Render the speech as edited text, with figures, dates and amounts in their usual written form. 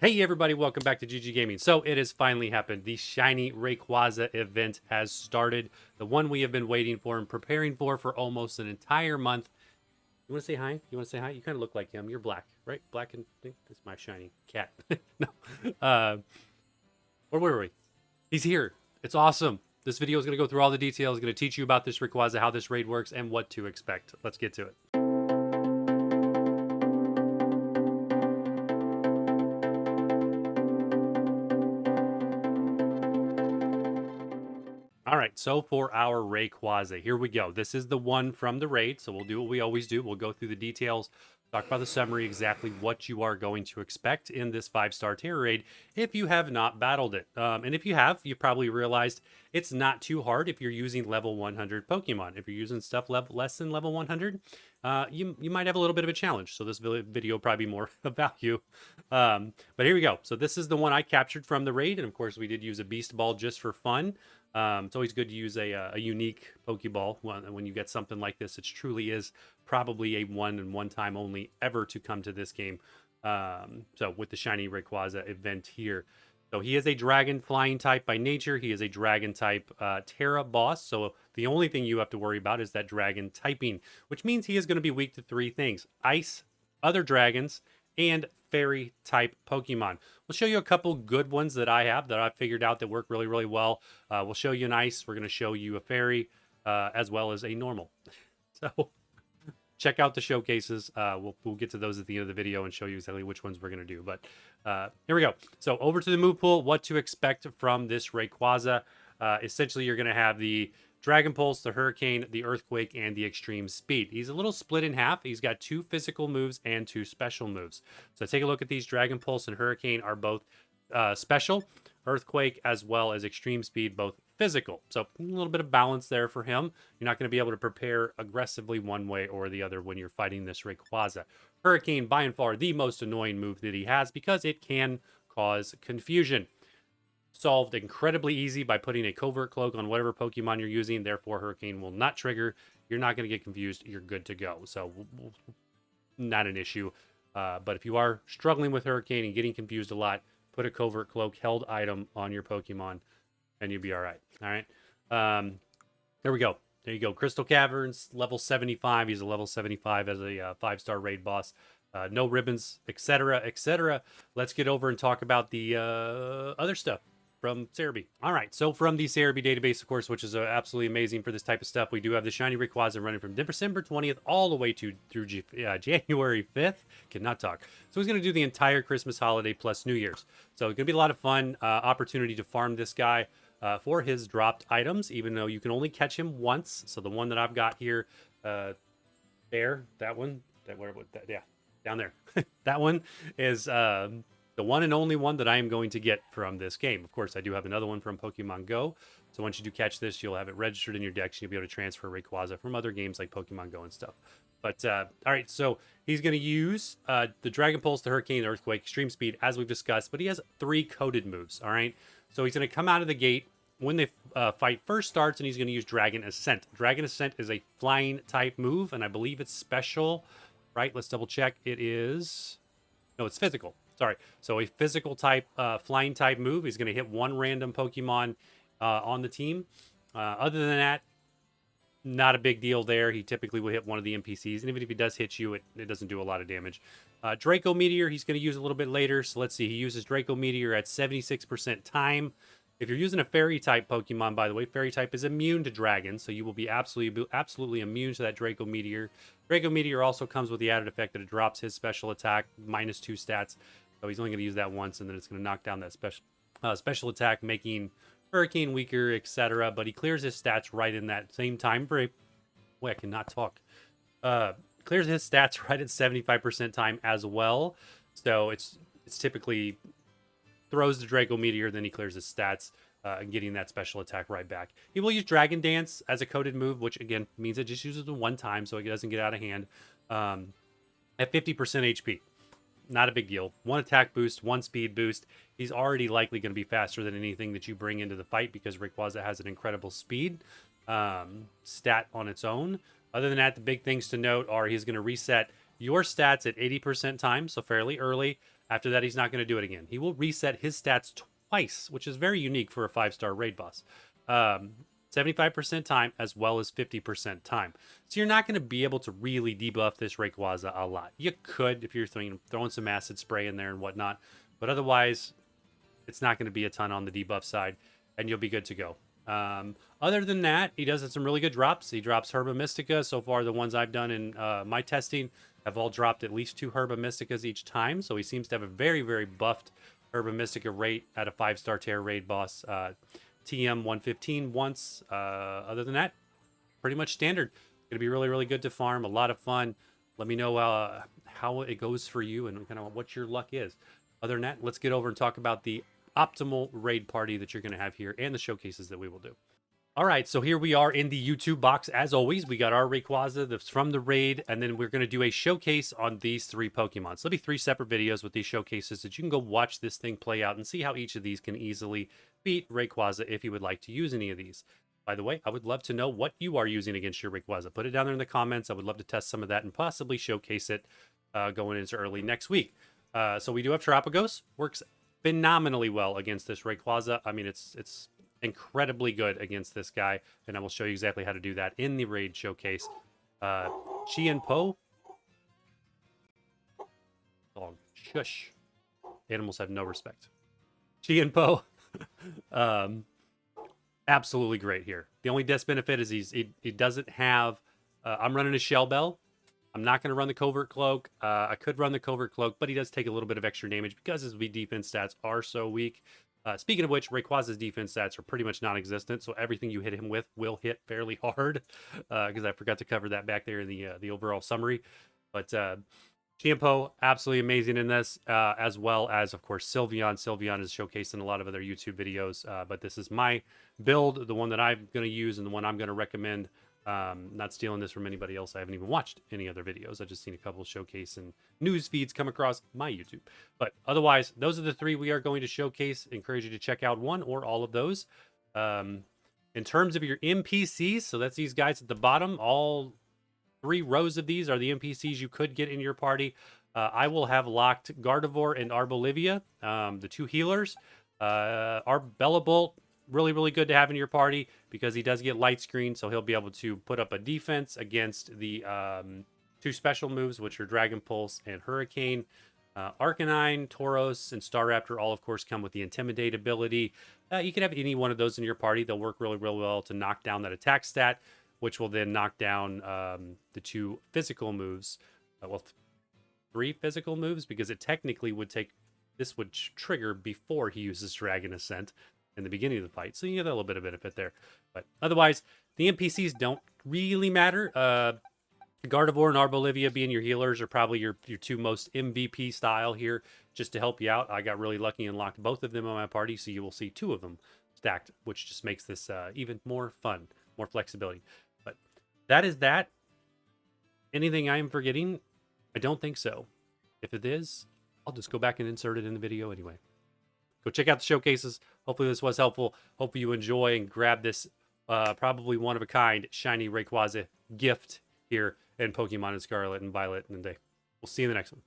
Hey everybody, welcome back to gggaming. So it has finally happened. The Shiny Rayquaza event has started. The one we have been waiting for and preparing for almost an entire month. You want to say hi? You want to say hi? You kind of look like him. You're black, right? Black and pink. That's my shiny cat. No. Where were we? He's here. It's awesome. This video is going to go through all the details. Going to teach you about this Rayquaza, how this raid works, and what to expect. Let's get to it. All right, so for our Rayquaza, here we go. This is the one from the raid, so we'll do what we always do. We'll go through the details, talk about the summary, exactly what you are going to expect in this 5-star Tera Raid if you have not battled it. And if you have, you probably realized it's not too hard if you're using level 100 Pokemon. If you're using stuff less than level 100, you might have a little bit of a challenge. So this video will probably be more of value. But here we go. So this is the one I captured from the raid, and of course we did use a Beast Ball just for fun. It's always good to use a unique Pokeball when you get something like this. It truly is probably a one time only ever to come to this game. So with the Shiny Rayquaza event here. So he is a dragon flying type by nature. He is a dragon type Tera boss. So the only thing you have to worry about is that dragon typing, which means he is going to be weak to 3 things: ice, other dragons, and fairy type Pokemon. We'll show you a couple good ones that I have that I've figured out that work really, really well. We'll show you an ice. We're going to show you a fairy as well as a normal. So check out the showcases. We'll get to those at the end of the video and show you exactly which ones we're going to do. But here we go. So over to the move pool, what to expect from this Rayquaza. Essentially, you're going to have the Dragon Pulse, the Hurricane, the Earthquake, and the Extreme Speed. He's a little split in half. He's got 2 physical moves and 2 special moves. So take a look at these. Dragon Pulse and Hurricane are both special. Earthquake as well as Extreme Speed, both physical. So a little bit of balance there for him. You're not going to be able to prepare aggressively one way or the other when you're fighting this Rayquaza. Hurricane, by and far, the most annoying move that he has because it can cause confusion. Solved incredibly easy by putting a covert cloak on whatever Pokemon you're using. Therefore, Hurricane will not trigger. You're not going to get confused. You're good to go. So, not an issue. But if you are struggling with Hurricane and getting confused a lot, put a covert cloak held item on your Pokemon, and you'll be all right. All right. There we go. There you go. Crystal Caverns, level 75. He's a level 75 as a 5-star raid boss. No ribbons, etc., etc. Let's get over and talk about the other stuff from Cerebi. All right, so from the Cerebi database, of course, which is absolutely amazing for this type of stuff, we do have the Shiny Rayquaza running from December 20th all the way through January 5th. Cannot talk. So he's going to do the entire Christmas holiday plus New Year's. So it's going to be a lot of fun opportunity to farm this guy for his dropped items, even though you can only catch him once. So the one that I've got here, that one, yeah, down there. That one is the one and only one that I am going to get from this game. Of course, I do have another one from Pokemon Go. So once you do catch this, you'll have it registered in your decks. You'll be able to transfer Rayquaza from other games like Pokemon Go and stuff. But, all right, so he's going to use the Dragon Pulse, the Hurricane, the Earthquake, Extreme Speed, as we've discussed. But he has 3 coded moves, all right? So he's going to come out of the gate when the fight first starts, and he's going to use Dragon Ascent. Dragon Ascent is a flying type move, and I believe it's special, right? Let's double check. It is... No, it's physical. Sorry. So a physical type, flying type move. He's going to hit 1 random Pokemon on the team. Other than that, not a big deal there. He typically will hit one of the NPCs. And even if he does hit you, it doesn't do a lot of damage. Draco Meteor, he's going to use a little bit later. So let's see. He uses Draco Meteor at 76% time. If you're using a fairy type Pokemon, by the way, fairy type is immune to dragons, so you will be absolutely immune to that Draco Meteor. Draco Meteor also comes with the added effect that it drops his special attack -2 stats. So he's only going to use that once, and then it's going to knock down that special attack, making Hurricane weaker, etc. But he clears his stats right in that same time frame. Wait, I cannot talk. Clears his stats right at 75% time as well. So it's typically throws the Draco Meteor, then he clears his stats, and getting that special attack right back. He will use Dragon Dance as a coded move, which again means it just uses it 1 time, so it doesn't get out of hand. At 50% HP. Not a big deal. 1 attack boost, 1 speed boost. He's already likely going to be faster than anything that you bring into the fight because Rayquaza has an incredible speed stat on its own. Other than that, the big things to note are he's going to reset your stats at 80% time, so fairly early. After that, he's not going to do it again. He will reset his stats twice, which is very unique for a 5-star raid boss. 75% time as well as 50% time. So you're not going to be able to really debuff this Rayquaza a lot. You could if you're throwing some acid spray in there and whatnot, but otherwise, it's not going to be a ton on the debuff side, and you'll be good to go. Other than that, he does some really good drops. He drops Herba Mystica. So far, the ones I've done in my testing have all dropped at least 2 Herba Mysticas each time. So he seems to have a very, very buffed Herba Mystica rate at a 5-star Tera Raid boss. TM 115 once. Other than that, pretty much standard. Going to be really, really good to farm. A lot of fun. Let me know how it goes for you and kind of what your luck is. Other than that, let's get over and talk about the optimal raid party that you're going to have here and the showcases that we will do. All right, so here we are in the YouTube box. As always, we got our Rayquaza that's from the raid, and then we're going to do a showcase on these 3 Pokemon. So there'll be 3 separate videos with these showcases that you can go watch this thing play out and see how each of these can easily beat Rayquaza if you would like to use any of these. By the way, I would love to know what you are using against your Rayquaza. Put it down there in the comments. I would love to test some of that and possibly showcase it going into early next week. So we do have Terapagos. Works phenomenally well against this Rayquaza. I mean, it's incredibly good against this guy, and I will show you exactly how to do that in the raid showcase. Chi-En-Po. Dog, shush. Animals have no respect. Chi-En-Po. Absolutely great here. The only disbenefit is he doesn't have... I'm running a Shell Bell. I'm not going to run the Covert Cloak. I could run the Covert Cloak, but he does take a little bit of extra damage because his defense stats are so weak. Speaking of which, Rayquaza's defense stats are pretty much non-existent, so everything you hit him with will hit fairly hard, because I forgot to cover that back there in the overall summary. But Chi-En-Po, absolutely amazing in this, as well as, of course, Sylveon. Sylveon is showcased in a lot of other YouTube videos, but this is my build, the one that I'm going to use and the one I'm going to recommend. Not stealing this from anybody else. I haven't even watched any other videos. I've just seen a couple of showcase and news feeds come across my YouTube. But otherwise, those are the 3 we are going to showcase. Encourage you to check out one or all of those. In terms of your NPCs, so that's these guys at the bottom. All 3 rows of these are the NPCs you could get in your party. I will have locked Gardevoir and Arbolivia, the 2 healers. Arbellibolt, really, really good to have in your party because he does get light screen, so he'll be able to put up a defense against the 2 special moves, which are Dragon Pulse and Hurricane. Arcanine, Tauros, and Staraptor all, of course, come with the Intimidate ability. You can have any one of those in your party. They'll work really, really well to knock down that attack stat, which will then knock down the 2 physical moves. 3 physical moves, because it technically would take... This would trigger before he uses Dragon Ascent in the beginning of the fight, so you get a little bit of benefit there. But otherwise, the NPCs don't really matter. Gardevoir and Arbolivia being your healers are probably your 2 most MVP style here, just to help you out. I got really lucky and locked both of them on my party, so you will see 2 of them stacked, which just makes this even more fun, more flexibility. But that is that. Anything I am forgetting? I don't think so. If it is, I'll just go back and insert it in the video anyway. Go check out the showcases. Hopefully this was helpful. Hopefully you enjoy and grab this probably one-of-a-kind Shiny Rayquaza gift here in Pokemon and Scarlet and Violet. And we'll see you in the next one.